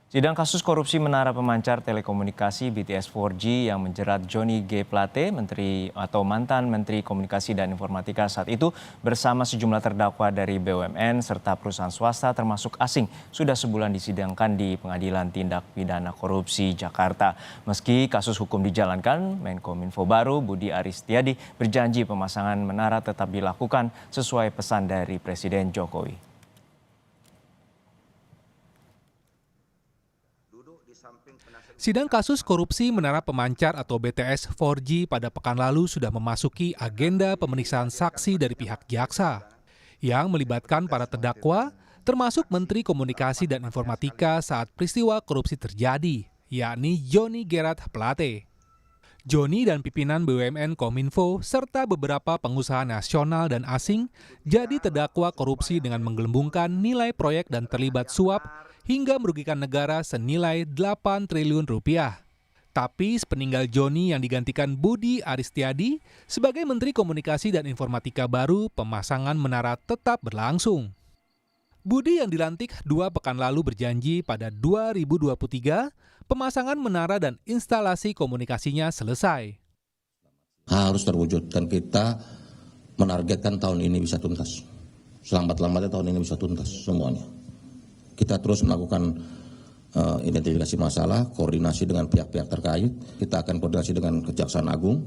Sidang kasus korupsi menara pemancar telekomunikasi BTS 4G yang menjerat Johnny G. Plate, Menteri atau mantan Menteri Komunikasi dan Informatika saat itu bersama sejumlah terdakwa dari BUMN serta perusahaan swasta termasuk asing sudah sebulan disidangkan di Pengadilan Tindak Pidana Korupsi Jakarta. Meski kasus hukum dijalankan, Menkominfo baru Budi Aristiadi berjanji pemasangan menara tetap dilakukan sesuai pesan dari Presiden Jokowi. Sidang kasus korupsi menara pemancar atau BTS 4G pada pekan lalu sudah memasuki agenda pemeriksaan saksi dari pihak jaksa yang melibatkan para terdakwa termasuk Menteri Komunikasi dan Informatika saat peristiwa korupsi terjadi, yakni Johnny G. Plate. Johnny dan pimpinan BUMN Kominfo serta beberapa pengusaha nasional dan asing jadi terdakwa korupsi dengan menggelembungkan nilai proyek dan terlibat suap hingga merugikan negara senilai 8 triliun rupiah. Tapi sepeninggal Johnny yang digantikan Budi Aristiadi sebagai Menteri Komunikasi dan Informatika baru, pemasangan menara tetap berlangsung. Budi yang dilantik 2 pekan lalu berjanji pada 2023 pemasangan menara dan instalasi komunikasinya selesai. Harus terwujud dan kita menargetkan tahun ini bisa tuntas. Selambat-lambatnya tahun ini bisa tuntas semuanya. Kita terus melakukan identifikasi masalah, koordinasi dengan pihak-pihak terkait. Kita akan koordinasi dengan Kejaksaan Agung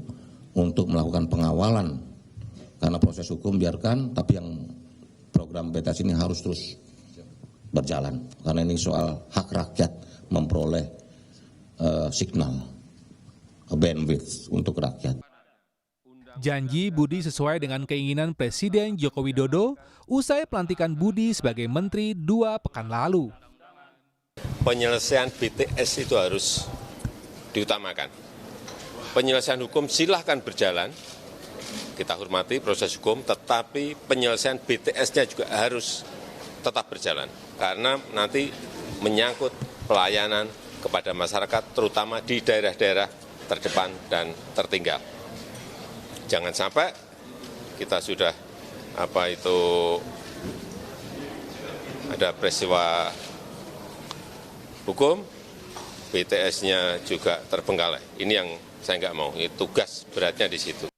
untuk melakukan pengawalan. Karena proses hukum biarkan, tapi yang program BTS ini harus terus berjalan. Karena ini soal hak rakyat memperoleh signal, bandwidth untuk rakyat. Janji Budi sesuai dengan keinginan Presiden Joko Widodo usai pelantikan Budi sebagai Menteri 2 pekan lalu. Penyelesaian BTS itu harus diutamakan. Penyelesaian hukum silahkan berjalan, kita hormati proses hukum, tetapi penyelesaian BTS-nya juga harus tetap berjalan. Karena nanti menyangkut pelayanan kepada masyarakat, terutama di daerah-daerah terdepan dan tertinggal. Jangan sampai kita sudah ada peristiwa hukum, BTS-nya juga terbengkalai. Ini yang saya nggak mau, ini tugas beratnya di situ.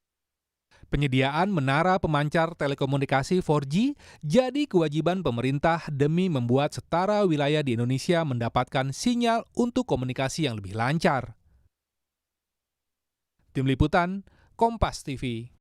Penyediaan menara pemancar telekomunikasi 4G jadi kewajiban pemerintah demi membuat setara wilayah di Indonesia mendapatkan sinyal untuk komunikasi yang lebih lancar. Tim Liputan, Kompas TV.